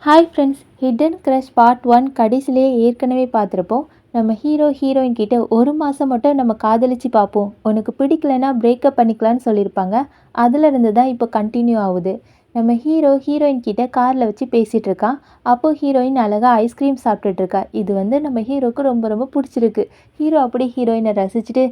Hi friends, hidden crush part 1 கடைசிலேயே ஏற்கனவே பார்த்துருப்போம். நம்ம ஹீரோயின் கிட்ட ஒரு மாதம் மட்டும் நம்ம காதலிச்சு பார்ப்போம், உனக்கு பிடிக்கலன்னா பிரேக்கப் பண்ணிக்கலான்னு சொல்லியிருப்பாங்க. அதுலேருந்து தான் இப்போ கண்டினியூ ஆகுது. நம்ம ஹீரோயின் கிட்ட காரில் வச்சு பேசிகிட்டு இருக்கான். அப்போது ஹீரோயின் அழகாக ஐஸ்கிரீம் சாப்பிட்டுட்டு இருக்கா. இது நம்ம ஹீரோவுக்கு ரொம்ப ரொம்ப பிடிச்சிருக்கு. ஹீரோ அப்படி ஹீரோயினை ரசிச்சுட்டு,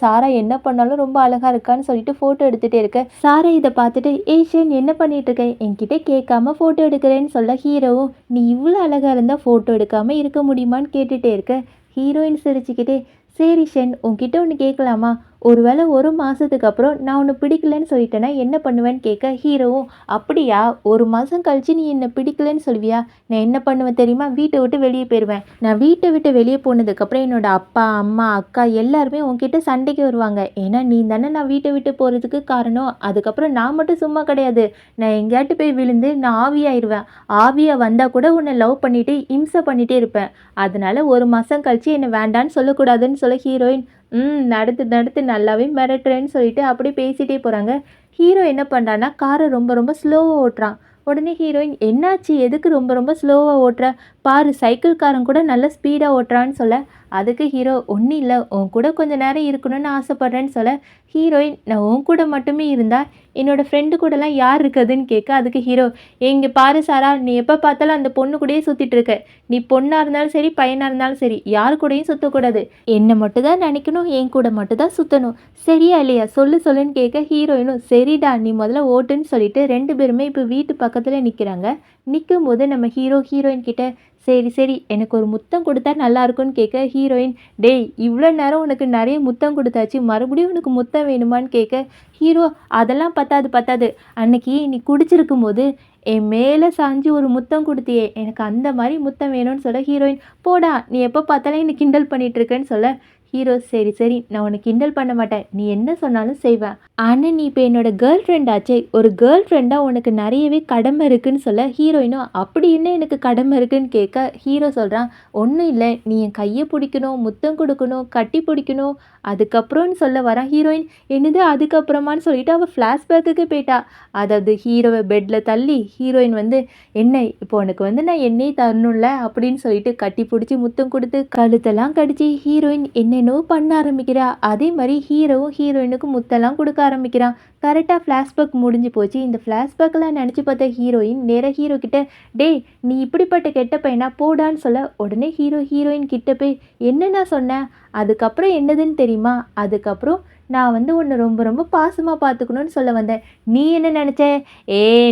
சாரா என்ன பண்ணாலும் ரொம்ப அழகாக இருக்கான்னு சொல்லிட்டு ஃபோட்டோ எடுத்துகிட்டே இருக்க, சாரா இதை பார்த்துட்டு, ஏய் ஷென், என்ன பண்ணிட்டு இருக்க, என்கிட்ட கேட்காம ஃபோட்டோ எடுக்கிறேன்னு சொல்ல, ஹீரோவும் நீ இவ்வளோ அழகாக இருந்தால் ஃபோட்டோ எடுக்காமல் இருக்க முடியுமான்னு கேட்டுகிட்டே இருக்க, ஹீரோயின் சிரிச்சுக்கிட்டே, சரி ஷென், உன்கிட்ட ஒன்று கேட்கலாமா, ஒருவேளை ஒரு மாதத்துக்கு அப்புறம் நான் உன்னை பிடிக்கலன்னு சொல்லிட்டேன்னா என்ன பண்ணுவேன்னு கேட்க, ஹீரோவும் அப்படியா, ஒரு மாதம் கழிச்சு நீ என்னை பிடிக்கலன்னு சொல்வியா, நான் என்ன பண்ணுவேன் தெரியுமா, வீட்டை விட்டு வெளியே போயிடுவேன். நான் வீட்டை விட்டு வெளியே போனதுக்கப்புறம் என்னோட அப்பா அம்மா அக்கா எல்லாருமே உன்கிட்ட சண்டைக்கு வருவாங்க. ஏன்னா நீ தானே நான் வீட்டை விட்டு போகிறதுக்கு காரணம். அதுக்கப்புறம் நான் மட்டும் சும்மா கிடையாது, நான் எங்கேயாட்டு போய் விழுந்து நான் ஆவியாயிருவேன். ஆவியாக வந்தால் கூட உன்னை லவ் பண்ணிவிட்டு இம்சை பண்ணிகிட்டே இருப்பேன். அதனால ஒரு மாதம் கழிச்சு என்னை வேண்டான்னு சொல்லக்கூடாதுன்னு சொல்ல, ஹீரோயின் நடத்து நல்லாவே மிரட்டுறேன்னு சொல்லிட்டு அப்படியே பேசிகிட்டே போகிறாங்க. ஹீரோ என்ன பண்ணுறான்னா காரை ரொம்ப ரொம்ப ஸ்லோவாக ஓட்டுறான். உடனே ஹீரோயின் என்னாச்சு, எதுக்கு ரொம்ப ரொம்ப ஸ்லோவாக ஓட்டுற, பாரு சைக்கிள்காரன் கூட நல்ல ஸ்பீடாக ஓட்டுறான்னு சொல்ல, அதுக்கு ஹீரோ ஒன்றும் இல்லை, உன் கூட கொஞ்சம் நேரம் இருக்கணும்னு ஆசைப்பட்றேன்னு சொல்ல, ஹீரோயின் நான் உன் கூட மட்டுமே இருந்தால் என்னோடய ஃப்ரெண்டு கூடலாம் யார் இருக்குதுன்னு கேட்க, அதுக்கு ஹீரோ எங்கே பாரு சாரா, நீ எப்போ பார்த்தாலும் அந்த பொண்ணு கூடயே சுற்றிட்டு இருக்க, நீ பொண்ணாக இருந்தாலும் சரி பையனாக இருந்தாலும் சரி யார் கூடயும் சுற்றக்கூடாது, என்னை மட்டும் தான் நினைக்கணும், என் கூட மட்டும் தான் சுற்றணும், சரியா இல்லையா, சொல்லுன்னு கேட்க, ஹீரோயினும் சரிடா நீ முதல்ல ஓட்டுன்னு சொல்லிட்டு ரெண்டு பேருமே இப்போ வீட்டு பக்கத்தில் நிற்கிறாங்க. நிற்கும் போது நம்ம ஹீரோயின் கிட்ட சரி எனக்கு ஒரு முத்தம் கொடுத்தா நல்லா இருக்கும்னு கேட்க, ஹீரோயின் டேய் இவ்வளோ நேரம் உனக்கு நிறைய முத்தம் கொடுத்தாச்சு, மறுபடியும் உனக்கு முத்தம் வேணுமான்னு கேட்க, ஹீரோ அதெல்லாம் பத்தாது, அன்னைக்கு நீ குடிச்சிருக்கும் போது என் மேலே சாஞ்சு ஒரு முத்தம் கொடுத்தியே, எனக்கு அந்த மாதிரி முத்தம் வேணும்னு சொல்ல, ஹீரோயின் போடா நீ எப்போ பார்த்தாலும் என்னை கிண்டல் பண்ணிகிட்ருக்கேன்னு சொல்ல, ஹீரோ சரி நான் உனக்கு கிண்டல் பண்ண மாட்டேன், நீ என்ன சொன்னாலும் செய்வேன், ஆனால் நீ இப்போ என்னோட கேர்ள் ஃப்ரெண்ட் ஆச்சே, ஒரு கேர்ள் ஃப்ரெண்டாக உனக்கு நிறையவே கடமை இருக்குன்னு சொல்ல, ஹீரோயினும் அப்படி என்ன எனக்கு கடமை இருக்குன்னு கேட்க, ஹீரோ சொல்கிறான் ஒன்றும் இல்லை, நீ என் கையை பிடிக்கணும், முத்தம் கொடுக்கணும், கட்டி பிடிக்கணும், அதுக்கப்புறம்னு சொல்ல வரான். ஹீரோயின் என்னது அதுக்கப்புறமான்னு சொல்லிட்டு அவள் ஃப்ளாஷ்பேக்கு போயிட்டா. அதாவது ஹீரோவை பெட்டில் தள்ளி ஹீரோயின் என்ன இப்போ உனக்கு நான் என்னையே தரணும்ல அப்படின்னு சொல்லிட்டு கட்டி பிடிச்சி முத்தம் கொடுத்து கழுத்தெல்லாம் கடிச்சு ஹீரோயின் என்னென்னோ பண்ண ஆரம்பிக்கிறா. அதே மாதிரி ஹீரோவும் ஹீரோயினுக்கு முத்தெல்லாம் கொடுக்க ஆரம்பிக்கிறான். கரெக்டாக ஃப்ளாஷ்பேக் முடிஞ்சு போச்சு. இந்த ஃப்ளாஷ்பேக்கெல்லாம் நினச்சி பார்த்த ஹீரோயின் நேராக ஹீரோ கிட்ட டேய் நீ இப்படிப்பட்ட கெட்ட பையனா போடான்னு சொல்ல, உடனே ஹீரோயின் கிட்ட போய் என்னென்ன சொன்னேன், அதுக்கப்புறம் என்னதுன்னு தெரியுமா, அதுக்கப்புறம் நான் உன்னை ரொம்ப ரொம்ப பாசமாக பார்த்துக்கணும்னு சொல்ல வந்தேன், நீ என்ன நினச்ச,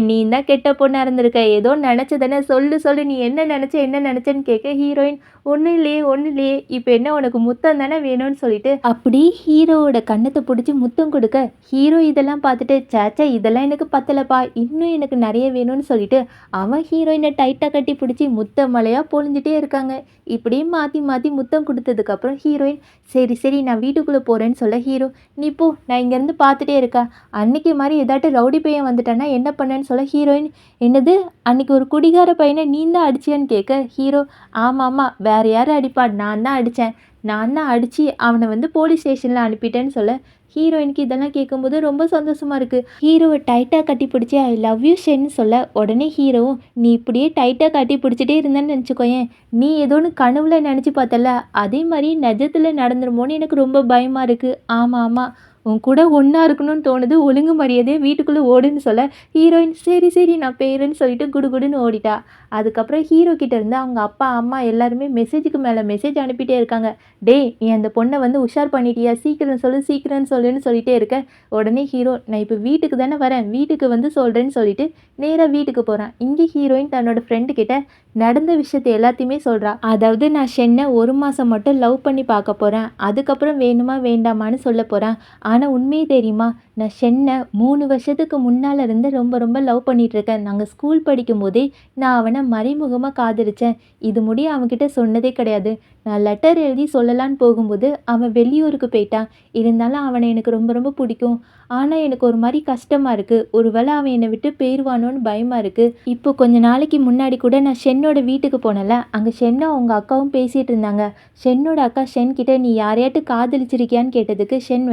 நீ தான் கெட்ட பொண்ணாக இருந்திருக்க, ஏதோ நினச்சதானே, சொல்லு நீ என்ன நினச்சேன்னு கேட்க, ஹீரோயின் ஒன்றும் இல்லையே இப்போ என்ன உனக்கு முத்தம் தானே வேணும்னு சொல்லிட்டு அப்படி ஹீரோவோட கண்ணத்தை பிடிச்சி முத்தம் கொடுக்க, ஹீரோ இதெல்லாம் பார்த்துட்டு சேச்சா இதெல்லாம் எனக்கு பத்தலைப்பா, இன்னும் எனக்கு நிறைய வேணும்னு சொல்லிட்டு அவன் ஹீரோயினை டைட்டாக கட்டி பிடிச்சி முத்த மலையாக பொழிஞ்சிட்டே இருக்காங்க. இப்படியே மாற்றி முத்தம் கொடுத்ததுக்கப்புறம் ஹீரோயின் சரி நான் வீட்டுக்குள்ளே போகிறேன்னு சொல்ல, ஹீரோ நீ போ நான் இங்கேருந்து பார்த்துட்டே இருக்கா, அன்னைக்கு மாதிரி ஏதாட்டும் ரவுடி பையன் வந்துட்டானா என்ன பண்ணேன்னு சொல்ல, ஹீரோயின் என்னது அன்னைக்கு ஒரு குடிகார பையனை நீ தான் அடிச்சியான்னு கேட்க, ஹீரோ ஆமாம் வேறு யாரும் அடிப்பா, நான் தான் அடித்தேன், நான் தான் அடித்து அவனை போலீஸ் ஸ்டேஷனில் அனுப்பிட்டேன்னு சொல்ல, ஹீரோயினுக்கு இதெல்லாம் கேட்கும்போது ரொம்ப சந்தோஷமாக இருக்குது. ஹீரோவை டைட்டாக கட்டி பிடிச்சி ஐ லவ் யூ ஷென்னு சொல்ல, உடனே ஹீரோவும் நீ இப்படியே டைட்டாக கட்டி பிடிச்சிட்டே இருந்தேன்னு நினச்சிக்கோயேன், நீ ஏதோன்னு கனவுல நினச்சி பார்த்தல அதே மாதிரி நிஜத்தில் நடந்துருமோன்னு எனக்கு ரொம்ப பயமாக இருக்குது. ஆமாம் உன் கூட ஒன்றா இருக்கணும்னு தோணுது, ஒழுங்கு மரியாதையே வீட்டுக்குள்ளே ஓடுன்னு சொல்ல, ஹீரோயின் சரி நான் பேருன்னு சொல்லிட்டு குடுகுடுன்னு ஓடிட்டா. அதுக்கப்புறம் ஹீரோ கிட்ட இருந்து அவங்க அப்பா அம்மா எல்லாருமே மெசேஜுக்கு மேலே மெசேஜ் அனுப்பிட்டே இருக்காங்க. டேய் நீ அந்த பொண்ணை உஷார் பண்ணிட்டியா, சீக்கிரம் சொல்லுன்னு சொல்லிட்டே இருக்க, உடனே ஹீரோ நான் இப்போ வீட்டுக்கு தானே வரேன், வீட்டுக்கு சொல்கிறேன்னு சொல்லிட்டு நேராக வீட்டுக்கு போகிறான். இங்கே ஹீரோயின் தன்னோட ஃப்ரெண்டு கிட்ட நடந்த விஷயத்தை எல்லாத்தையுமே சொல்கிறா. அதாவது நான் ஷென்னை ஒரு மாதம் மட்டும் லவ் பண்ணி பார்க்க போகிறேன், அதுக்கப்புறம் வேணுமா வேண்டாமான்னு சொல்ல போகிறேன், ஆனால் உண்மையே தெரியுமா நான் ஷென்னை 3 வருஷத்துக்கு முன்னால் இருந்து ரொம்ப ரொம்ப லவ் பண்ணிகிட்ருக்கேன், நாங்கள் ஸ்கூல் படிக்கும் போதே நான் அவனை மறைமுகமாக காதலித்தேன், இது முடிய அவன்கிட்ட சொன்னதே கிடையாது, நான் லெட்டர் எழுதி சொல்லலான்னு போகும்போது அவன் வெளியூருக்கு போயிட்டான், இருந்தாலும் அவனை எனக்கு ரொம்ப ரொம்ப பிடிக்கும், ஆனால் எனக்கு ஒரு மாதிரி கஷ்டமாக இருக்குது, ஒருவேளை அவன் என்னை விட்டு போயிடுவானோன்னு பயமாக இருக்குது. இப்போ கொஞ்ச நாளைக்கு முன்னாடி கூட நான் ஷென்னோட வீட்டுக்கு போனல, அங்கே ஷென்னும் அவங்க அக்காவும் பேசிகிட்டு இருந்தாங்க. ஷென்னோட அக்கா ஷென் கிட்ட நீ யாரையாட்டு காதலிச்சிருக்கியான்னு கேட்டதுக்கு ஷென்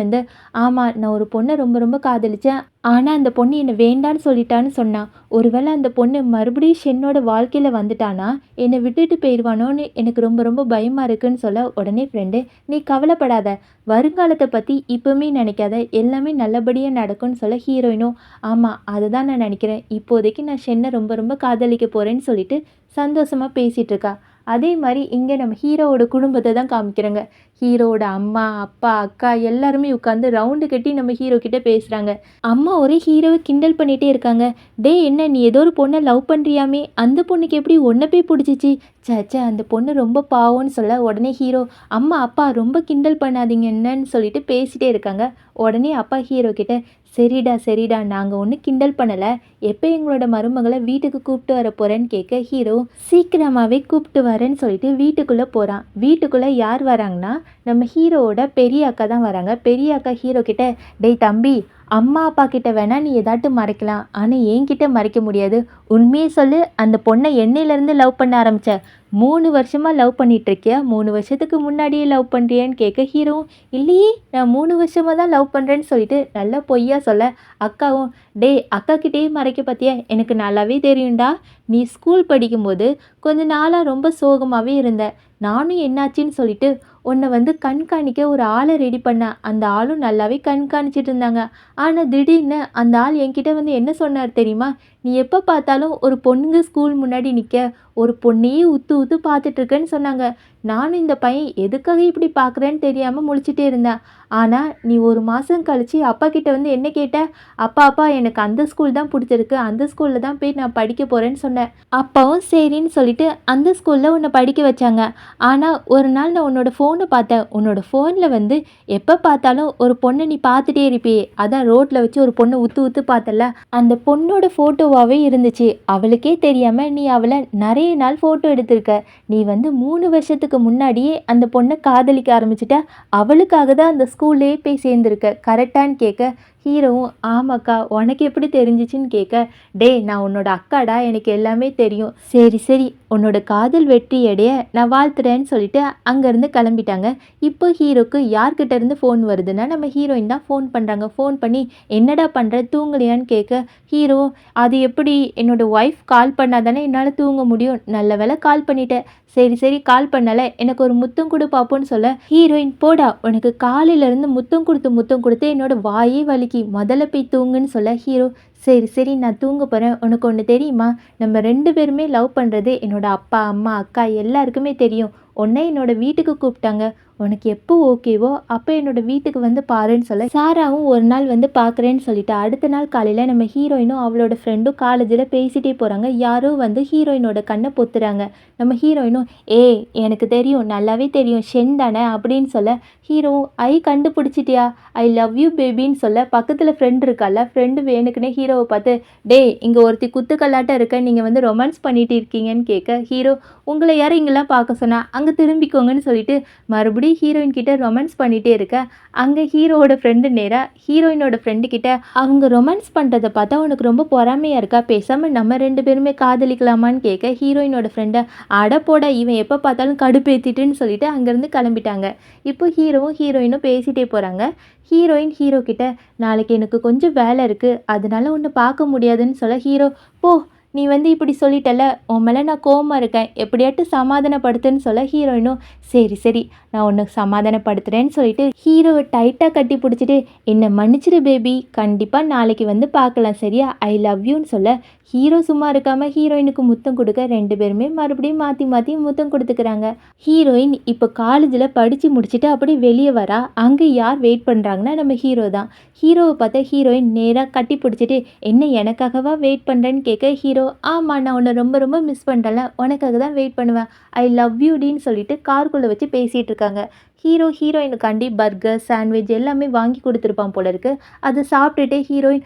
ஆமாம், நான் ஒரு பொண்ணை ரொம்ப ரொம்ப காதலிச்சேன். ஆனால் அந்த பொண்ணு என்னை வேண்டான்னு சொல்லிட்டான்னு சொன்னான். ஒருவேளை அந்த பொண்ணு மறுபடியும் என்னோட வாழ்க்கையில் வந்துட்டானா என்னை விட்டுட்டு போயிடுவானோன்னு எனக்கு ரொம்ப ரொம்ப பயமாக இருக்குன்னு சொல்ல உடனே ஃப்ரெண்டு, நீ கவலைப்படாத, வருங்காலத்தை பற்றி இப்போவுமே நினைக்காத, எல்லாமே நல்லபடியாக நடக்கும்னு சொல்ல ஹீரோயினும், ஆமாம் அதுதான் நான் நினைக்கிறேன், இப்போதைக்கு நான் ஷென்னை ரொம்ப ரொம்ப காதலிக்க போகிறேன்னு சொல்லிட்டு சந்தோஷமாக பேசிகிட்டு இருக்கா. அதே மாதிரி இங்கே நம்ம ஹீரோவோட குடும்பத்தை தான் காமிக்கிறாங்க. ஹீரோவோட அம்மா, அப்பா, அக்கா எல்லாருமே உட்காந்து ரவுண்டு கட்டி நம்ம ஹீரோ கிட்ட பேசுகிறாங்க. அம்மா ஒரே ஹீரோவை கிண்டல் பண்ணிகிட்டே இருக்காங்க. டேய் என்ன நீ ஏதோ ஒரு பொண்ணை லவ் பண்ணுறியாமே, அந்த பொண்ணுக்கு எப்படி உன்னை போய் பிடிச்சிச்சு? சேச்சே அந்த பொண்ணு ரொம்ப பாவம்னு சொல்ல உடனே ஹீரோ, அம்மா அப்பா ரொம்ப கிண்டல் பண்ணாதீங்க என்னன்னு சொல்லிட்டு பேசிகிட்டே இருக்காங்க. உடனே அப்பா ஹீரோ கிட்ட, சரிடா சரிடா, நாங்கள் ஒன்றும் கிண்டல் பண்ணலை, எப்போ எங்களோட மருமகளை வீட்டுக்கு கூப்பிட்டு வர போகிறேன்னு கேட்க ஹீரோ சீக்கிரமாகவே கூப்பிட்டு வரேன்னு சொல்லிட்டு வீட்டுக்குள்ளே போகிறான். வீட்டுக்குள்ளே யார் வராங்கன்னா நம்ம ஹீரோவோட பெரிய அக்கா தான் வராங்க. பெரிய அக்கா ஹீரோ கிட்ட, டேய் தம்பி, அம்மா அப்பா கிட்ட வேணால் நீ ஏதாட்டும் மறைக்கலாம், ஆனால் என்கிட்ட மறைக்க முடியாது, உண்மையை சொல்லு, அந்த பொண்ணை என்னையிலேருந்து லவ் பண்ண ஆரம்பித்த, 3 வருஷமாக லவ் பண்ணிகிட்ருக்கியா, 3 வருஷத்துக்கு முன்னாடியே லவ் பண்ணுறியான்னு கேட்க ஹீரோவும், இல்லையே நான் 3 வருஷமாக தான் லவ் பண்ணுறேன்னு சொல்லிட்டு நல்லா பொய்யா சொல்ல அக்காவும், டே அக்கா கிட்டேயே மறைக்க பார்த்தியா, எனக்கு நல்லாவே தெரியும்டா, நீ ஸ்கூல் படிக்கும்போது கொஞ்ச நாளாக ரொம்ப சோகமாகவே இருந்த, நானும் என்னாச்சின்னு சொல்லிட்டு உன்னை வந்து கண்காணிக்க ஒரு ஆளை ரெடி பண்ணேன், அந்த ஆளும் நல்லாவே கண்காணிச்சிட்டு இருந்தாங்க, ஆனால் திடீர்னு அந்த ஆள் என்கிட்ட வந்து என்ன சொன்னார் தெரியுமா, நீ எப்போ பார்த்தாலும் ஒரு பொண்ணுங்க ஸ்கூல் முன்னாடி நிற்க, ஒரு பொண்ணையே உத்து உத்து பார்த்துட்ருக்கேன்னு சொன்னாங்க. நானும் இந்த பையன் எதுக்காக இப்படி பார்க்குறேன்னு தெரியாமல் முழிச்சிட்டே இருந்தேன். ஆனால் நீ ஒரு மாதம் கழித்து அப்பா கிட்ட வந்து என்ன கேட்ட, அப்பா அப்பா எனக்கு அந்த ஸ்கூல் தான் பிடிச்சிருக்கு, அந்த ஸ்கூலில் தான் போய் நான் படிக்க போகிறேன்னு சொன்னேன். அப்பாவும் சரின்னு சொல்லிட்டு அந்த ஸ்கூலில் உன்னை படிக்க வச்சாங்க. ஆனால் ஒரு நாள் நான் உன்னோட ஃபோனை பார்த்தேன், உன்னோட ஃபோனில் வந்து எப்போ பார்த்தாலும் ஒரு பொண்ணை நீ பார்த்துட்டே இருப்பியே, அதான் ரோட்டில் வச்சு ஒரு பொண்ணை உத்து உத்து பார்த்தல, அந்த பொண்ணோட ஃபோட்டோவாகவே இருந்துச்சு, அவளுக்கே தெரியாமல் நீ அவளை நிறைய நாள் ஃபோட்டோ எடுத்திருக்க, நீ வந்து 3 வருஷத்துக்கு முன்னாடியே அந்த பொண்ணை காதலிக்க ஆரம்பிச்சிட்ட, அவளுக்காக தான் அந்த ஸ்கூல்லே போய் சேர்ந்துருக்க, கரெக்டான்னு கேட்க ஹீரோவும், ஆமாக்கா உனக்கு எப்படி தெரிஞ்சிச்சின்னு கேட்க, டே நான் உன்னோட அக்காடா, எனக்கு எல்லாமே தெரியும், சரி சரி உன்னோட காதல் வெற்றி அடைய நான் வாழ்த்துறேன்னு சொல்லிட்டு அங்கேருந்து கிளம்பிட்டாங்க. இப்போ ஹீரோக்கு யார்கிட்ட இருந்து ஃபோன் வருதுன்னா நம்ம ஹீரோயின் தான் ஃபோன் பண்ணுறாங்க. ஃபோன் பண்ணி என்னடா பண்ணுற, தூங்கலையான்னு கேட்க ஹீரோ, அது எப்படி, என்னோட ஒய்ஃப் கால் பண்ணால் தானே என்னால் தூங்க முடியும், நல்ல வேளை கால் பண்ணிட்டேன், சரி சரி கால் பண்ணலை, எனக்கு ஒரு முத்தம் கொடு பார்ப்போன்னு சொல்ல ஹீரோயின், போடா உனக்கு காலையிலேருந்து முத்தம் கொடுத்து என்னோட வாயே வலிக்கு, முதல்ல போய் தூங்குன்னு சொல்ல ஹீரோ, சரி சரி நான் தூங்க போகிறேன், உனக்கு ஒன்று தெரியுமா, நம்ம 2 பேருமே லவ் பண்ணுறது என்னோட அப்பா அம்மா அக்கா எல்லாருக்குமே தெரியும், உன்னை என்னோட வீட்டுக்கு கூப்பிட்டாங்க, உனக்கு எப்போ ஓகேவோ அப்போ என்னோட வீட்டுக்கு வந்து பாருன்னு சொல்ல சாராவும் ஒரு நாள் வந்து பார்க்குறேன்னு சொல்லிட்டு அடுத்த நாள் காலையில் நம்ம ஹீரோயினும் அவளோட ஃப்ரெண்டும் காலேஜில் பேசிகிட்டே போகிறாங்க. யாரோ வந்து ஹீரோயினோட கண்ணை பொத்துறாங்க. நம்ம ஹீரோயினும், எனக்கு தெரியும், நல்லாவே தெரியும், ஷென் தானே அப்படின்னு சொல்ல ஹீரோவும், கண்டுபிடிச்சிட்டியா, ஐ லவ் யூ பேபின்னு சொல்ல பக்கத்தில் ஃப்ரெண்டு இருக்கால, ஃப்ரெண்டு வேணுக்குன்னே ஹீரோவை பார்த்து, இங்கே ஒருத்தி குத்துக்கல்லாட்டம் இருக்க, நீங்கள் வந்து ரொமான்ஸ் பண்ணிட்டு இருக்கீங்கன்னு கேட்க ஹீரோ, உங்களை யாரும் இங்கெல்லாம் பார்க்க சொன்னா, அங்கே திரும்பிக்கோங்கன்னு சொல்லிட்டு மறுபடியும் ஹீரோயின் கிட்ட ரொமான்ஸ் பண்ணிகிட்டே இருக்க, அங்கே ஹீரோவோட ஃப்ரெண்டு நேராக ஹீரோயினோட ஃப்ரெண்டு கிட்ட, அவங்க ரொமான்ஸ் பண்ணுறதை பார்த்தா உனக்கு ரொம்ப பொறாமையாக இருக்கா, பேசாமல் நம்ம 2 பேருமே காதலிக்கலாமான்னு கேட்க ஹீரோயினோட ஃப்ரெண்டை, அட போட இவன் எப்போ பார்த்தாலும் கடுப்பேற்றிட்டுன்னு சொல்லிட்டு அங்கேருந்து கிளம்பிட்டாங்க. இப்போ ஹீரோவும் ஹீரோயினும் பேசிகிட்டே போகிறாங்க. ஹீரோயின் ஹீரோ கிட்ட, நாளைக்கு எனக்கு கொஞ்சம் வேலை இருக்குது, அதனால ஒன்று பார்க்க முடியாதுன்னு சொல்ல ஹீரோ, போ நீ வந்து இப்படி சொல்லிட்டல, உன் மேலே நான் கோவமாக இருக்கேன், எப்படியாட்டும் சமாதானப்படுத்துன்னு சொல்ல ஹீரோயினும், சரி சரி நான் உன்னை சமாதானப்படுத்துகிறேன்னு சொல்லிட்டு ஹீரோவை டைட்டாக கட்டி பிடிச்சிட்டு, என்னை மன்னிச்சிரு பேபி, கண்டிப்பாக நாளைக்கு வந்து பார்க்கலாம் சரியா, ஐ லவ் யூன்னு சொல்ல ஹீரோ சும்மா இருக்காமல் ஹீரோயினுக்கு முத்தம் கொடுக்க 2 பேருமே மறுபடியும் மாற்றி மாற்றி முத்தம் கொடுத்துக்கிறாங்க. ஹீரோயின் இப்போ காலேஜில் படித்து முடிச்சுட்டு அப்படி வெளியே வரா. அங்கே யார் வெயிட் பண்ணுறாங்கன்னா நம்ம ஹீரோ தான். ஹீரோவை பார்த்தா ஹீரோயின் நேராக கட்டி பிடிச்சிட்டு, என்ன எனக்காகவா வெயிட் பண்ணுறேன்னு கேட்க ஹீரோ, ஆமாம் நான் உன்னை ரொம்ப ரொம்ப மிஸ் பண்ணுறேன்ல, உனக்காக தான் வெயிட் பண்ணுவேன், ஐ லவ் யூடின்னு சொல்லிட்டு காருக்குள்ளே வச்சு பேசிகிட்டு இருக்காங்க. ஹீரோ ஹீரோயினுக்காண்டி பர்கர் சாண்ட்விச் எல்லாமே வாங்கி கொடுத்துருப்பான் போல இருக்கு. அதை சாப்பிட்டுட்டே ஹீரோயின்,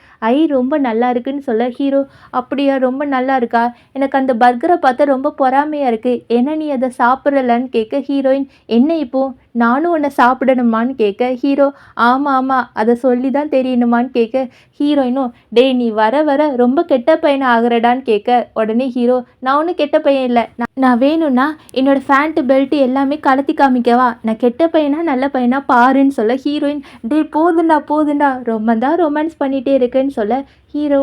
ரொம்ப நல்லா இருக்குன்னு சொல்ல ஹீரோ, அப்படியா ரொம்ப நல்லா இருக்கா, எனக்கு அந்த பர்கரை பார்த்தா ரொம்ப பொறாமையாக இருக்குது, ஏன்னா நீ அதை சாப்பிட்றலன்னு கேட்க ஹீரோயின், என்ன இப்போ நானும் உன்னை சாப்பிடணுமான்னு கேட்க ஹீரோ, ஆமாம் ஆமாம் அதை சொல்லி தான் தெரியணுமான்னு கேட்க ஹீரோயினும், நீ வர வர ரொம்ப கெட்ட பையனை ஆகிறடான்னு கேட்க உடனே ஹீரோ, நான் ஒன்றும் கெட்ட பையன் இல்லை, நான் வேணும்னா என்னோடய ஃபேண்ட்டு பெல்ட்டு எல்லாமே கழட்டி காமிக்கவா? நான் கெட்ட பையனா நல்ல பையனா பாருன்னு சொல்ல ஹீரோயின், டேய் போதுண்டா போதுண்டா ரொம்ப தான் ரொமான்ஸ் பண்ணிகிட்டே இருக்கேன்னு சொல்ல ஹீரோ,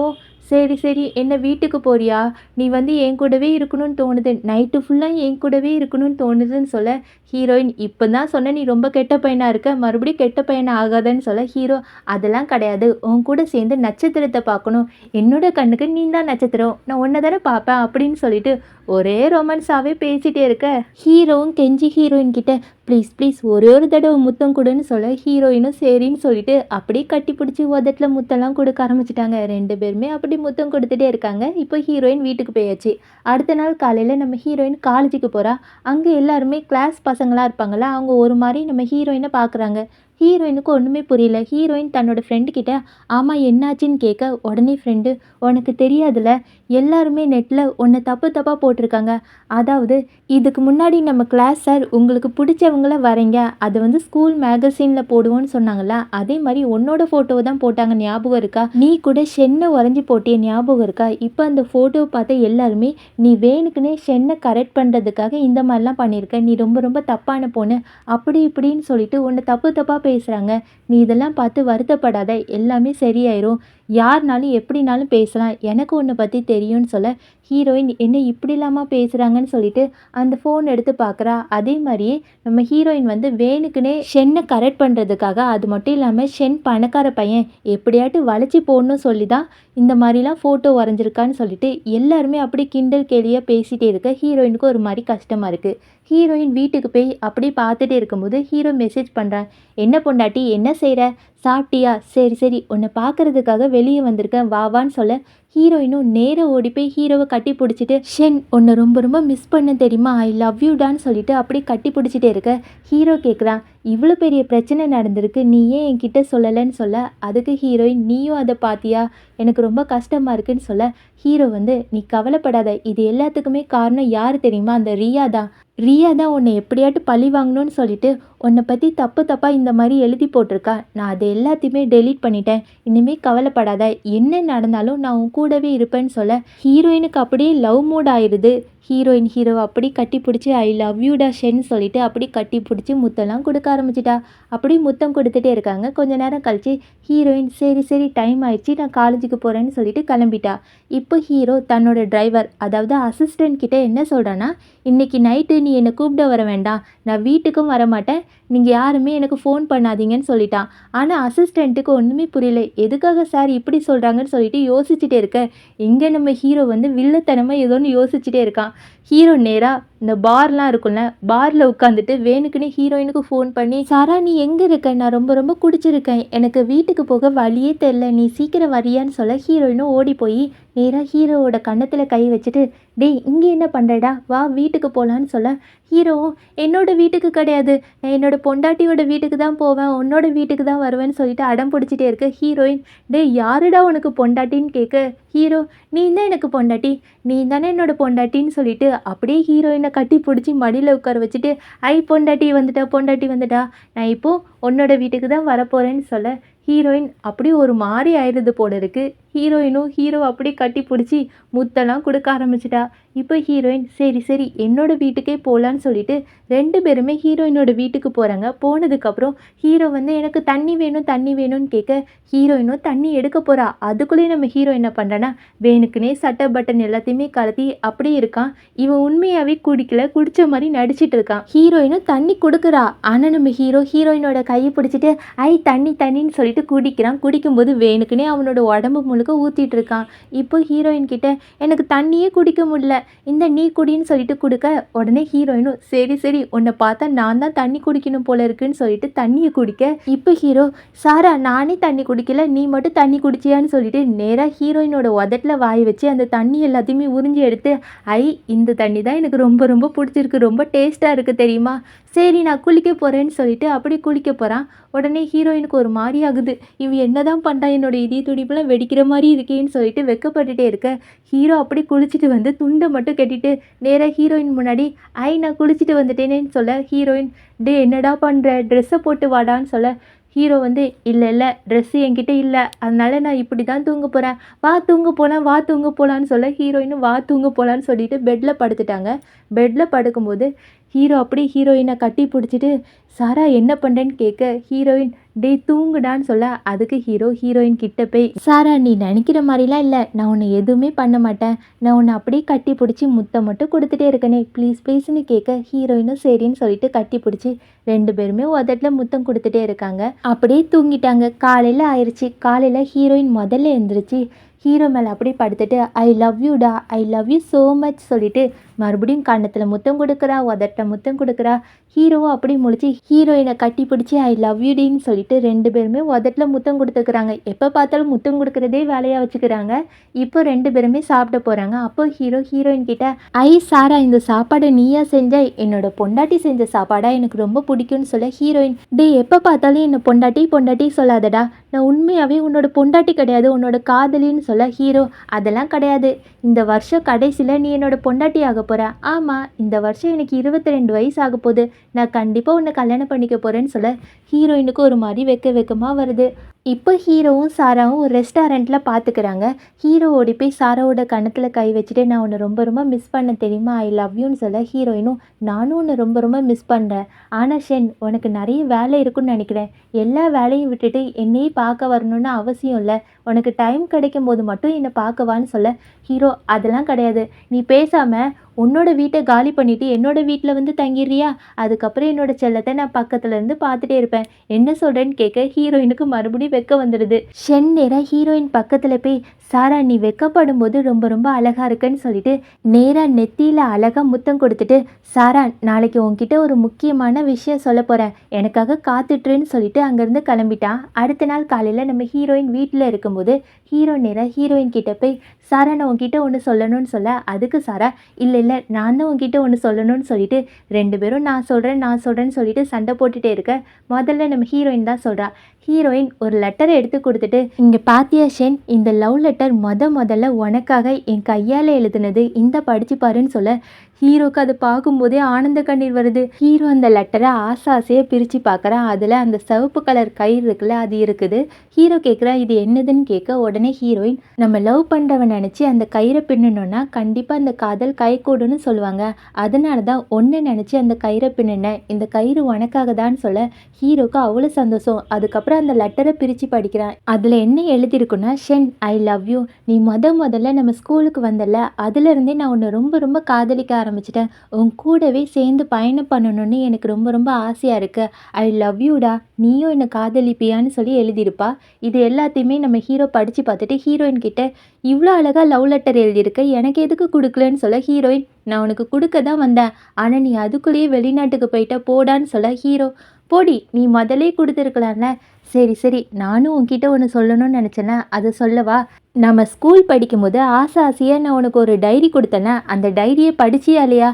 சரி சரி என்ன வீட்டுக்கு போறியா? நீ வந்து என் கூடவே இருக்கணும்னு தோணுது. நைட்டு ஃபுல்லாக என் கூடவே இருக்கணும்னு தோணுதுன்னு சொல்ல ஹீரோயின், இப்போ தான் சொன்ன நீ ரொம்ப கெட்ட பையனாக இருக்க, மறுபடியும் கெட்ட பையனா ஆகாதன்னு சொல்ல ஹீரோ, அதெல்லாம் கிடையாது. உன் கூட சேர்ந்து நட்சத்திரத்தை பார்க்கணும். என்னோட கண்ணுக்கு நீ தான் நட்சத்திரம். நான் உன்னை தானே பார்ப்பேன் அப்படின்னு சொல்லிட்டு ஒரே ரொமான்ஸாகவே பேசிகிட்டே இருக்க ஹீரோவும் கெஞ்சி ஹீரோயின் கிட்ட, ப்ளீஸ் ப்ளீஸ் ஒரே ஒரு தடவை முத்தம் கொடுன்னு சொல்ல ஹீரோயினும் சரின்னு சொல்லிட்டு அப்படியே கட்டி பிடிச்சி உதட்டில் முத்தம்லாம் கொடுக்க ஆரம்பிச்சிட்டாங்க. 2 பேருமே அப்படி முத்தம் கொடுத்துட்டே இருக்காங்க. இப்போ ஹீரோயின் வீட்டுக்கு போயாச்சு. அடுத்த நாள் காலையில் நம்ம ஹீரோயின் காலேஜுக்கு போகிறா. அங்கே எல்லாருமே கிளாஸ் பசங்களாக இருப்பாங்கள்ல, அவங்க ஒரு மாதிரி நம்ம ஹீரோயினை பார்க்குறாங்க. ஹீரோயினுக்கு ஒன்றுமே புரியல. ஹீரோயின் தன்னோட ஃப்ரெண்டு கிட்ட ஆமாம் என்னாச்சுன்னு கேட்க உடனே ஃப்ரெண்டு, உனக்கு தெரியாதுல்ல, எல்லாருமே நெட்டில் உன்னை தப்பு தப்பாக போட்டிருக்காங்க. அதாவது இதுக்கு முன்னாடி நம்ம கிளாஸ் சார் உங்களுக்கு பிடிச்சவங்கள வரைங்க, அதை வந்து ஸ்கூல் மேகசினில் போடுவோன்னு சொன்னாங்கல்ல, அதே மாதிரி உன்னோட ஃபோட்டோவை தான் போட்டாங்க ஞாபகம் இருக்கா? நீ கூட ஷென்னை வரைஞ்சி போட்டிய ஞாபகம் இருக்கா? இப்போ அந்த ஃபோட்டோவை பார்த்த எல்லாருமே நீ வேணுக்குன்னே ஷென்னை கரெக்ட் பண்ணுறதுக்காக இந்த மாதிரிலாம் பண்ணியிருக்க, நீ ரொம்ப ரொம்ப தப்பான பொண்ணு அப்படி இப்படின்னு சொல்லிட்டு உன்னை தப்பு தப்பாக பேசுகிறாங்க. நீ இதெல்லாம் பார்த்து வருத்தப்படாத, எல்லாமே சரியாயிரும். யார்னாலும் எப்படினாலும் பேசலாம், எனக்கு உன்னை பற்றி தெரியும்னு சொல்ல ஹீரோயின் என்ன இப்படி இல்லாமல் பேசுகிறாங்கன்னு சொல்லிட்டு அந்த ஃபோன் எடுத்து பார்க்குறா. அதே மாதிரியே நம்ம ஹீரோயின் வந்து வேணுக்குன்னே ஷென்னை கரெக்ட் பண்ணுறதுக்காக, அது மட்டும் இல்லாமல் ஷென் பணக்கார பையன் எப்படியாட்டு வளைச்சி போடணும்னு சொல்லி தான் இந்த மாதிரிலாம் ஃபோட்டோ வரைஞ்சிருக்கான்னு சொல்லிட்டு எல்லாருமே அப்படி கிண்டல் கேலியாக பேசிகிட்டே இருக்க ஹீரோயினுக்கு ஒரு மாதிரி கஷ்டமாக இருக்குது. ஹீரோயின் வீட்டுக்கு போய் அப்படி பார்த்துட்டே இருக்கும்போது ஹீரோ மெசேஜ் பண்ணுறான், என்ன பொண்டாட்டி என்ன செய்கிற, சாப்பிட்டியா? சரி சரி உன்னை பார்க்கறதுக்காக வெளியே வந்திருக்கேன் வா வான்னு சொல்ல ஹீரோயினும் நேராக ஓடி போய் ஹீரோவை கட்டி பிடிச்சிட்டு, ஷென் உன்னை ரொம்ப ரொம்ப மிஸ் பண்ண தெரியுமா, ஐ லவ் யூடான்னு சொல்லிட்டு அப்படி கட்டி பிடிச்சிட்டே இருக்க ஹீரோ கேட்குறான், இவ்வளோ பெரிய பிரச்சனை நடந்திருக்கு, நீ ஏன் என்கிட்ட சொல்லலைன்னு சொல்ல அதுக்கு ஹீரோயின், நீயும் அதை பார்த்தியா, எனக்கு ரொம்ப கஷ்டமாக இருக்குன்னு சொல்ல ஹீரோ வந்து, நீ கவலைப்படாத, இது எல்லாத்துக்குமே காரணம் யார் தெரியுமா, அந்த ரியா தான் உன்னை எப்படியாட்டு பழி வாங்கணும்னு சொல்லிட்டு உன்னை பற்றி தப்பு தப்பாக இந்த மாதிரி எழுதி போட்டிருக்கா. நான் அதை எல்லாத்தையுமே டெலீட் பண்ணிட்டேன். இனிமேல் கவலைப்படாத, என்ன நடந்தாலும் நான் உன் கூடவே இருப்பேன்னு சொல்ல ஹீரோயினுக்கு அப்படியே லவ் மூட் ஆயிடுது. ஹீரோயின் ஹீரோவை அப்படி கட்டி பிடிச்சி ஐ லவ் யூடா ஷென் சொல்லிட்டு அப்படி கட்டி பிடிச்சி முத்தம்லாம் கொடுக்க ஆரம்பிச்சிட்டா. அப்படி முத்தம் கொடுத்துட்டே இருக்காங்க. கொஞ்ச நேரம் கழிச்சு ஹீரோயின், சரி சரி டைம் ஆயிடுச்சு, நான் காலேஜுக்கு போகிறேன்னு சொல்லிட்டு கிளம்பிட்டா. இப்போ ஹீரோ தன்னோட டிரைவர் அதாவது அசிஸ்டன்ட் கிட்ட என்ன சொல்கிறான்னா, இன்றைக்கி நைட்டு நீ என்னை கூப்பிட வர வேண்டாம், நான் வீட்டுக்கும் வரமாட்டேன், நீங்கள் யாருமே எனக்கு ஃபோன் பண்ணாதீங்கன்னு சொல்லிட்டான். ஆனால் அசிஸ்டண்ட்டுக்கு ஒன்றுமே புரியல, எதுக்காக சார் இப்படி சொல்கிறாங்கன்னு சொல்லிட்டு யோசிச்சுட்டே இருக்க இங்கே நம்ம ஹீரோ வந்து வில்லத்தனமாக ஏதோன்னு யோசிச்சுட்டே இருக்கான். ஹீரோ நேராக இந்த பார்லாம் இருக்கும்ல, பாரில் உட்காந்துட்டு வேணுக்குன்னு ஹீரோயினுக்கு ஃபோன் பண்ணி, சாரா நீ எங்கே இருக்க, நான் ரொம்ப ரொம்ப குடிச்சிருக்கேன், எனக்கு வீட்டுக்கு போக வழியே தெரில, நீ சீக்கிரம் வரியான்னு சொல்ல ஹீரோயினும் ஓடி போய் நேராக ஹீரோவோட கன்னத்தில் கை வச்சுட்டு, டேய் இங்கே என்ன பண்ணுறடா, வா வீட்டுக்கு போகலான்னு சொல்ல ஹீரோவும், என்னோட வீட்டுக்கு கிடையாது, நான் என்னோட பொண்டாட்டியோட வீட்டுக்கு தான் போவேன், உன்னோட வீட்டுக்கு தான் வருவேன்னு சொல்லிட்டு அடம் பிடிச்சிட்டே இருக்க ஹீரோயின், டேய் யாருடா உனக்கு பொண்டாட்டின்னு கேட்க ஹீரோ, நீ தான் எனக்கு பொண்டாட்டி, நீ தானே என்னோட பொண்டாட்டின்னு சொல்லிட்டு அப்படியே ஹீரோயினை கட்டி பிடிச்சி மடியில் உட்கார வச்சுட்டு, ஐ பொண்டாட்டி வந்துட்டா, நான் இப்போது உன்னோட வீட்டுக்கு தான் வரப்போகிறேன்னு சொல்ல ஹீரோயின் அப்படி ஒரு மாதிரி ஆயிடுது போல இருக்குது. ஹீரோயினும் ஹீரோ அப்படி கட்டி பிடிச்சி முத்தெல்லாம் கொடுக்க ஆரம்பிச்சிட்டா. இப்போ ஹீரோயின் சரி சரி என்னோட வீட்டுக்கே போகலான்னு சொல்லிட்டு 2 பேருமே ஹீரோயினோட வீட்டுக்கு போகிறாங்க. போனதுக்கப்புறம் ஹீரோ வந்து எனக்கு தண்ணி வேணும்னு கேட்க ஹீரோயினும் தண்ணி எடுக்க போகிறா. அதுக்குள்ளேயே நம்ம ஹீரோ என்ன பண்ணுறான்னா வேணுக்குனே சட்டை பட்டன் எல்லாத்தையுமே கலத்தி அப்படி இருக்கான். இவன் உண்மையாகவே குடிக்கல, குடித்த மாதிரி நடிச்சிட்டு இருக்கான். ஹீரோயினும் தண்ணி கொடுக்குறா. ஆனால் நம்ம ஹீரோயினோட கையை பிடிச்சிட்டு ஐ தண்ணின்னு சொல்லிட்டு குடிக்கிறான். குடிக்கும்போது வேணுக்குனே அவனோட உடம்பு முழுக்க ஊற்றிட்டு இருக்கான். இப்போ ஹீரோயின் கிட்ட எனக்கு தண்ணியே குடிக்க முடியல, இந்த நீ குடின்னு சொல்லிட்டு கொடுக்க உடனே ஹீரோயினும் சரி சரி உன்னை பார்த்தா நான் தான் தண்ணி குடிக்கணும் போல இருக்குன்னு சொல்லிட்டு தண்ணியை குடிக்க இப்போ ஹீரோ, சாரா நானே தண்ணி குடிக்கல, நீ மட்டும் தண்ணி குடிச்சியான்னு சொல்லிட்டு நேராக ஹீரோயினோட உதட்டில் வாய் வச்சு அந்த தண்ணி எல்லாத்தையுமே உறிஞ்சி எடுத்து, ஐ இந்த தண்ணி தான் எனக்கு ரொம்ப ரொம்ப பிடிச்சிருக்கு, ரொம்ப டேஸ்ட்டாக இருக்குது தெரியுமா, சரி நான் குளிக்க போகிறேன்னு சொல்லிட்டு அப்படி குளிக்க போகிறான். உடனே ஹீரோயினுக்கு ஒரு மாதிரி ஆகுது, இவன் என்ன தான் பண்ணுறான், என்னோட இதய துடிப்புலாம் வெடிக்கிற மாதிரி இருக்கேன்னு சொல்லிட்டு வெக்கப்பட்டுட்டே இருக்க ஹீரோ அப்படி குளிச்சுட்டு வந்து துண்டை மட்டும் கட்டிட்டு நேராக ஹீரோயின் முன்னாடி ஐ நான் குளிச்சுட்டு வந்துட்டேனேன்னு சொல்ல ஹீரோயின், டே என்னடா பண்ணுற, ட்ரெஸ்ஸை போட்டு வாடான்னு சொல்ல ஹீரோ வந்து இல்லை இல்லை ட்ரெஸ்ஸு என்கிட்ட இல்லை, அதனால நான் இப்படி தான் தூங்க போகிறேன், வா தூங்க போகலாம் வா தூங்க போகலான்னு சொல்ல ஹீரோயினும் வா தூங்க போகலான்னு சொல்லிட்டு பெட்டில் படுத்துட்டாங்க. பெட்டில் படுக்கும்போது ஹீரோ அப்படியே ஹீரோயினை கட்டி பிடிச்சிட்டு சாரா என்ன பண்ணுறேன்னு கேட்க ஹீரோயின் டேய் தூங்குடான்னு சொல்ல அதுக்கு ஹீரோ ஹீரோயின் கிட்ட போய் சாரா நீ நினைக்கிற மாதிரிலாம் இல்லை, நான் உன்னை எதுவுமே பண்ண மாட்டேன், நான் உன்னை அப்படியே கட்டி பிடிச்சி முத்தம் மட்டும் கொடுத்துட்டே இருக்கனே ப்ளீஸ் ப்ளீஸ்னு கேட்க ஹீரோயினும் சரின்னு சொல்லிட்டு கட்டி பிடிச்சி 2 பேருமே உதட்டில் முத்தம் கொடுத்துட்டே இருக்காங்க. அப்படியே தூங்கிட்டாங்க. காலையில் ஆயிடுச்சு. காலையில் ஹீரோயின் முதல்ல எழுந்திரிச்சு ஹீரோ மேலே அப்படியே படுத்துட்டு ஐ லவ் யூடா, I love you so much சொல்லிட்டு மறுபடியும் கன்னத்தில் முத்தம் கொடுக்குறா, உதட்டில் முத்தம் கொடுக்குறா. ஹீரோவும் அப்படி முழிச்சு ஹீரோயினை கட்டி பிடிச்சி ஐ லவ் யூடின்னு சொல்லிட்டு 2 பேருமே உதட்டில் முத்தம் கொடுத்துக்கிறாங்க. எப்போ பார்த்தாலும் முத்தம் கொடுக்குறதே வேலையாக வச்சுக்கிறாங்க. இப்போ 2 பேருமே சாப்பிட போகிறாங்க. அப்போ ஹீரோ ஹீரோயின் கிட்ட ஐ சாரா இந்த சாப்பாடை நீயா செஞ்ச, என்னோட பொண்டாட்டி செஞ்ச சாப்பாடா எனக்கு ரொம்ப பிடிக்கும்னு சொல்ல ஹீரோயின் டே எப்போ பார்த்தாலும் என்னை பொண்டாட்டி பொண்டாட்டி சொல்லாதடா, நான் உண்மையாகவே உன்னோட பொண்டாட்டி கிடையாது, உன்னோட காதலின்னு சொல்ல ஹீரோ அதெல்லாம் கிடையாது, இந்த வருஷம் கடைசியில் நீ என்னோட பொண்டாட்டி ஆக போகிற, ஆமாம் இந்த வருஷம் எனக்கு 22 வயசு ஆக போகுது, நான் கண்டிப்பாக உன்னை கல்யாணம் பண்ணிக்க போகிறேன்னு சொல்ல ஹீரோயினுக்கு ஒரு மாதிரி வெக்கமாக வருது. இப்போ ஹீரோவும் சாராவும் ஒரு ரெஸ்டாரண்ட்டில் பார்த்துக்கிறாங்க. ஹீரோ ஓடி போய் சாராவோட கன்னத்தில் கை வச்சுட்டு நான் உன்னை ரொம்ப ரொம்ப மிஸ் பண்ண தெரியுமா, ஐ லவ் யூன்னு சொல்ல ஹீரோயினும் நானும் உன்னை ரொம்ப ரொம்ப மிஸ் பண்ணுறேன், ஆனால் ஷென் உனக்கு நிறைய வேலை இருக்குன்னு நினைக்கிறேன், எல்லா வேலையும் விட்டுட்டு என்னையே பார்க்க வரணும்னு அவசியம் இல்லை, உனக்கு டைம் கிடைக்கும் போது மட்டும் என்னை பார்க்கவான்னு சொல்ல ஹீரோ அதெல்லாம் கிடையாது, நீ பேசாமல் உன்னோட வீட்டை காலி பண்ணிவிட்டு என்னோட வீட்டில் வந்து தங்கிடுறியா, அதுக்கப்புறம் என்னோட செல்லத்தை நான் பக்கத்துலேருந்து பார்த்துட்டே இருப்பேன், என்ன சொல்கிறேன்னு கேட்க ஹீரோயினுக்கு மறுபடியும் வெக்க வந்துடுது. ஷென் நேராக ஹீரோயின் பக்கத்தில் போய் சாரா நீ வெக்கப்படும் போது ரொம்ப ரொம்ப அழகாக இருக்குன்னு சொல்லிட்டு நேராக நெத்தியில் அழகாக முத்தம் கொடுத்துட்டு சாரா நாளைக்கு உன்கிட்ட ஒரு முக்கியமான விஷயம் சொல்ல போகிறேன், எனக்காக காத்துட்ருன்னு சொல்லிட்டு அங்கேருந்து கிளம்பிட்டான். அடுத்த நாள் காலையில் நம்ம ஹீரோயின் வீட்டில் இருக்கும்போது ஹீரோ நேராக ஹீரோயின் கிட்ட போய் சாரா நான் உன்கிட்ட ஒன்று சொல்லணும்னு சொல்ல அதுக்கு சாரா இல்லை இல்லை நான் தான் உன்கிட்ட ஒன்று சொல்லணும்னு சொல்லிட்டு 2 பேரும் நான் சொல்கிறேன்னு சொல்லிட்டு சண்டை போட்டுகிட்டே இருக்க முதல்ல நம்ம ஹீரோயின் தான் சொல்கிறா. ஹீரோயின் ஒரு லெட்டரை எடுத்து கொடுத்துட்டு இங்கே பாத்தியா ஷென், இந்த லவ் லெட்டர் முதல்ல உனக்காக என் கையால் எழுதுனது, இந்த படிச்சு பாருன்னு சொல்ல ஹீரோக்கு அதை பார்க்கும்போதே ஆனந்த கண்ணீர் வருது. ஹீரோ அந்த லெட்டரை ஆசையாக பிரித்து பார்க்குறான். அதில் அந்த சிவப்பு கலர் கயிறு இருக்குல்ல அது இருக்குது. ஹீரோ கேட்குறா இது என்னதுன்னு கேட்க உடனே ஹீரோயின் நம்ம லவ் பண்ணுறவன் நினச்சி அந்த கயிறை பின்னணுன்னா கண்டிப்பாக அந்த காதல் கைகூடுன்னு சொல்லுவாங்க, அதனால தான் ஒன்று நினச்சி அந்த கயிறை பின்னினேன், இந்த கயிறு உனக்காக தான் சொல்ல ஹீரோக்கு அவ்வளோ சந்தோஷம். அதுக்கப்புறம் அந்த லெட்டரை பிரித்து படிக்கிறான். அதில் என்ன எழுதியிருக்குன்னா ஷென் ஐ லவ் யூ, நீ முதல்ல நம்ம ஸ்கூலுக்கு வந்தல அதுலேருந்தே நான் உன்னை ரொம்ப ரொம்ப காதலிக்க ஆரம்பிச்சிட்டேன், உன் கூடவே சேர்ந்து பயணம் பண்ணணும்னு எனக்கு ரொம்ப ரொம்ப ஆசையாக இருக்குது, ஐ லவ் யூடா, நீயும் என்னை காதலிப்பியான்னு சொல்லி எழுதியிருப்பா. இது எல்லாத்தையுமே நம்ம ஹீரோ படித்து பார்த்துட்டு ஹீரோயின் கிட்ட இவ்வளோ அழகாக லவ் லெட்டர் எழுதியிருக்க எனக்கு எதுக்கு கொடுக்கலன்னு சொல்ல ஹீரோயின் நான் உனக்கு கொடுக்க தான் வந்தேன், ஆனால் நீ அதுக்குள்ளேயே வெளிநாட்டுக்கு போயிட்ட போடான்னு சொல்ல ஹீரோ போடி நீ முதலே கொடுத்துருக்கலாம்ல, சரி நானும் உன்கிட்ட ஒன்று சொல்லணும்னு நினச்சேன்னா அதை சொல்லவா, நம்ம ஸ்கூல் படிக்கும்போது ஆசையாக நான் உனக்கு ஒரு டைரி கொடுத்தேன்னா அந்த டைரியை படிச்சியா இல்லையா,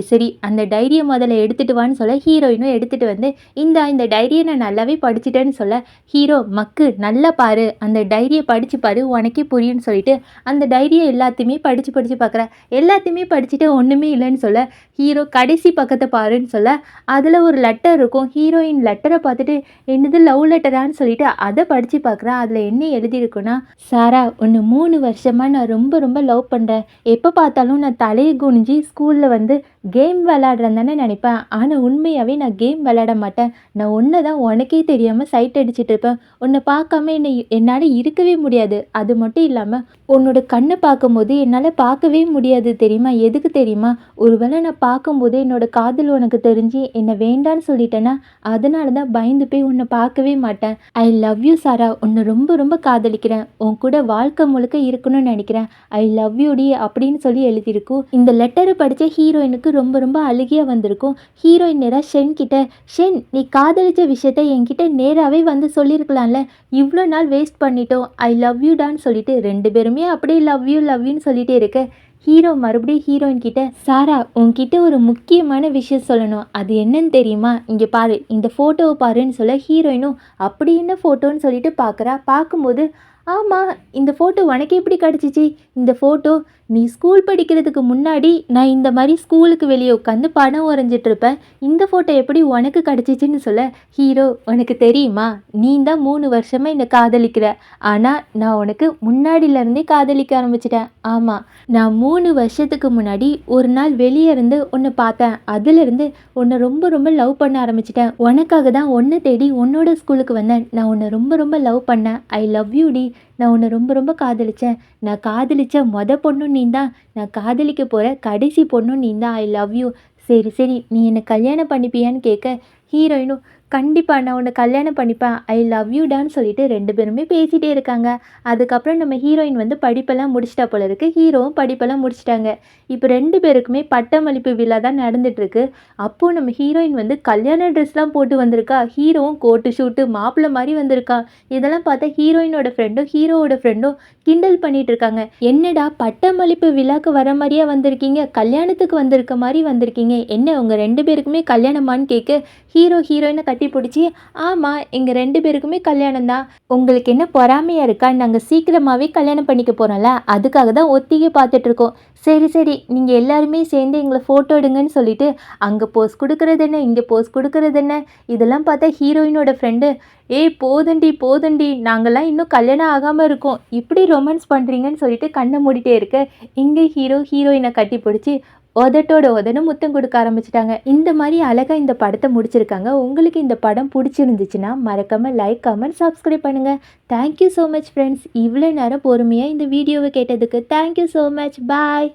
சரி அந்த டைரியை முதல்ல எடுத்துகிட்டு வான்னு சொல்ல ஹீரோயினும் எடுத்துகிட்டு வந்து இந்த டைரியை நான் நல்லாவே படிச்சிட்டேன்னு சொல்ல ஹீரோ மக்கு நல்லா பாரு அந்த டைரியை படித்து பாரு உனக்கே புரியும்னு சொல்லிட்டு அந்த டைரியை எல்லாத்தையுமே படித்து பார்க்குறேன். எல்லாத்தையுமே படிச்சுட்டு ஒன்றுமே இல்லைன்னு சொல்ல ஹீரோ கடைசி பக்கத்தை பாருன்னு சொல்ல அதில் ஒரு லெட்டர் இருக்கும். ஹீரோயின் லெட்டரை பார்த்துட்டு என்னது லவ் லெட்டரான்னு சொல்லிட்டு அதை படித்து பார்க்குறேன். அதில் என்ன எழுதியிருக்குன்னா சாரா ஒன்று 3 வருஷமாக நான் ரொம்ப ரொம்ப லவ் பண்ணுறேன், எப்போ பார்த்தாலும் நான் தலையை குனிஞ்சி ஸ்கூலில் வந்து கேம் விளையாடுறேன் தானே நினைப்பேன், ஆனால் உண்மையாகவே நான் கேம் விளையாட மாட்டேன், நான் ஒன்று தான் உனக்கே தெரியாமல் சைட் அடிச்சுட்டு இருப்பேன், உன்னை பார்க்காம என்னால் இருக்கவே முடியாது, அது மட்டும் இல்லாமல் உன்னோட கண்ணை பார்க்கும்போது என்னால் பார்க்கவே முடியாது தெரியுமா, எதுக்கு தெரியுமா, ஒருவேளை நான் பார்க்கும்போது என்னோட காதல் உனக்கு தெரிஞ்சு என்னை வேண்டான்னு சொல்லிட்டேன்னா அதனால தான் பயந்து போய் உன்னை பார்க்கவே மாட்டேன், ஐ லவ் யூ சாரா, உன்னை ரொம்ப ரொம்ப காதலிக்கிறேன், உன் கூட வாழ்க்கை முழுக்க இருக்கணும்னு நினைக்கிறேன், ஐ லவ் யூ டி அப்படின்னு சொல்லி எழுதியிருக்கும். இந்த லெட்டரை படித்த ஹீரோயினுக்கு ரொம்ப ரொம்ப அழுகியாக வந்திருக்கும். ஹீரோயின் நேராக ஷென் கிட்ட ஷென் நீ காதலிச்ச விஷயத்த என்கிட்ட நேராகவே வந்து சொல்லியிருக்கலாம்ல, இவ்வளோ நாள் வேஸ்ட் பண்ணிட்டோம், ஐ லவ் யூடான்னு சொல்லிட்டு 2 பேருமே அப்படியே லவ் யூன்னு சொல்லிட்டே இருக்க ஹீரோ மறுபடியும் ஹீரோயின் கிட்ட சாரா உன்கிட்ட ஒரு முக்கியமான விஷயம் சொல்லணும், அது என்னன்னு தெரியுமா, இங்கே பாரு இந்த ஃபோட்டோவை பாருன்னு சொல்ல ஹீரோயினும் அப்படி என்ன ஃபோட்டோன்னு சொல்லிட்டு பார்க்குறா. பார்க்கும்போது ஆமாம், இந்த ஃபோட்டோ உனக்கு எப்படி கிடச்சிச்சு? இந்த ஃபோட்டோ நீ ஸ்கூல் படிக்கிறதுக்கு முன்னாடி நான் இந்த மாதிரி ஸ்கூலுக்கு வெளியே உட்காந்து படம் வரைஞ்சிட்டு இருப்பேன். இந்த ஃபோட்டோ எப்படி உனக்கு கிடச்சிச்சின்னு சொல்ல, ஹீரோ உனக்கு தெரியுமா? நீ தான் 3 வருஷமாக என்னை காதலிக்கிற. ஆனால் நான் உனக்கு முன்னாடியிலேருந்தே காதலிக்க ஆரம்பிச்சிட்டேன். ஆமாம், நான் 3 வருஷத்துக்கு முன்னாடி ஒரு நாள் வெளியே இருந்து உன்னை பார்த்தேன். அதிலிருந்து உன்னை ரொம்ப ரொம்ப லவ் பண்ண ஆரம்பிச்சிட்டேன். உனக்காக தான் உன்னை தேடி உன்னோட ஸ்கூலுக்கு வந்தேன். நான் உன்னை ரொம்ப ரொம்ப லவ் பண்ணேன். ஐ லவ் யூ டி. நான் உன்னை ரொம்ப ரொம்ப காதலிச்சேன். நான் காதலிச்ச பொண்ணும் நீ தான். நான் காதலிக்க போகிற கடைசி பொண்ணும் நீ தான். ஐ லவ் யூ. சரி சரி, நீ என்னை கல்யாணம் பண்ணிப்பியான்னு கேட்க, ஹீரோயினும் கண்டிப்பாக நான் உன்னை கல்யாணம் பண்ணிப்பேன். ஐ லவ் யூடான்னு சொல்லிட்டு 2 பேருமே பேசிகிட்டே இருக்காங்க. அதுக்கப்புறம் நம்ம ஹீரோயின் வந்து படிப்பெல்லாம் முடிச்சிட்டா போல இருக்கு. ஹீரோவும் படிப்பெல்லாம் முடிச்சிட்டாங்க. இப்போ 2 பேருக்குமே பட்டமளிப்பு விழா தான் நடந்துட்டுருக்கு. அப்போது நம்ம ஹீரோயின் வந்து கல்யாண ட்ரெஸ்லாம் போட்டு வந்திருக்கா. ஹீரோவும் கோட்டு ஷூட்டு மாப்பிள்ளை மாதிரி வந்திருக்கா. இதெல்லாம் பார்த்தா ஹீரோயினோட ஃப்ரெண்டும் ஹீரோவோட ஃப்ரெண்டும் கிண்டல் பண்ணிட்டு இருக்காங்க. என்னடா பட்டமளிப்பு விழாக்கு வர மாதிரியே வந்திருக்கீங்க, கல்யாணத்துக்கு வந்திருக்க மாதிரி வந்திருக்கீங்க, என்ன உங்கள் 2 பேருக்குமே கல்யாணமான்னு கேட்க, ஹீரோ ஹீரோயினை கட்டி பிடிச்சி, ஆமாம் எங்கள் 2 பேருக்குமே கல்யாணம் தான். உங்களுக்கு என்ன பொறாமையாக இருக்கா? நாங்கள் சீக்கிரமாகவே கல்யாணம் பண்ணிக்க போகிறோம்ல, அதுக்காக தான் ஒத்திகை பார்த்துட்ருக்கோம். சரி சரி, நீங்கள் எல்லாருமே சேர்ந்து எங்களை ஃபோட்டோ எடுங்கன்னு சொல்லிட்டு அங்கே போஸ் கொடுக்குறது என்ன, இங்கே போஸ் கொடுக்குறது என்ன, இதெல்லாம் பார்த்தா ஹீரோயினோட ஃப்ரெண்டு, ஏய் போதண்டி போதண்டி, நாங்கள்லாம் இன்னும் கல்யாணம் ஆகாமல் இருக்கோம், இப்படி ரொமான்ஸ் பண்ணுறீங்கன்னு சொல்லிட்டு கண்ணை மூடிட்டே இருக்க, இங்கே ஹீரோ ஹீரோயினை கட்டி பிடிச்சி உதட்டோட உதன்னு முத்தம் கொடுக்க ஆரம்பிச்சிட்டாங்க. இந்த மாதிரி அழகாக இந்த படத்தை முடிச்சிருக்காங்க. உங்களுக்கு இந்த படம் பிடிச்சிருந்துச்சுன்னா மறக்காமல் லைக், கமெண்ட், சப்ஸ்கிரைப் பண்ணுங்கள். Thank you so much friends. இவ்வளோ நேரம் பொறுமையாக இந்த வீடியோவை கேட்டதுக்கு தேங்க்யூ ஸோ மச். பாய்.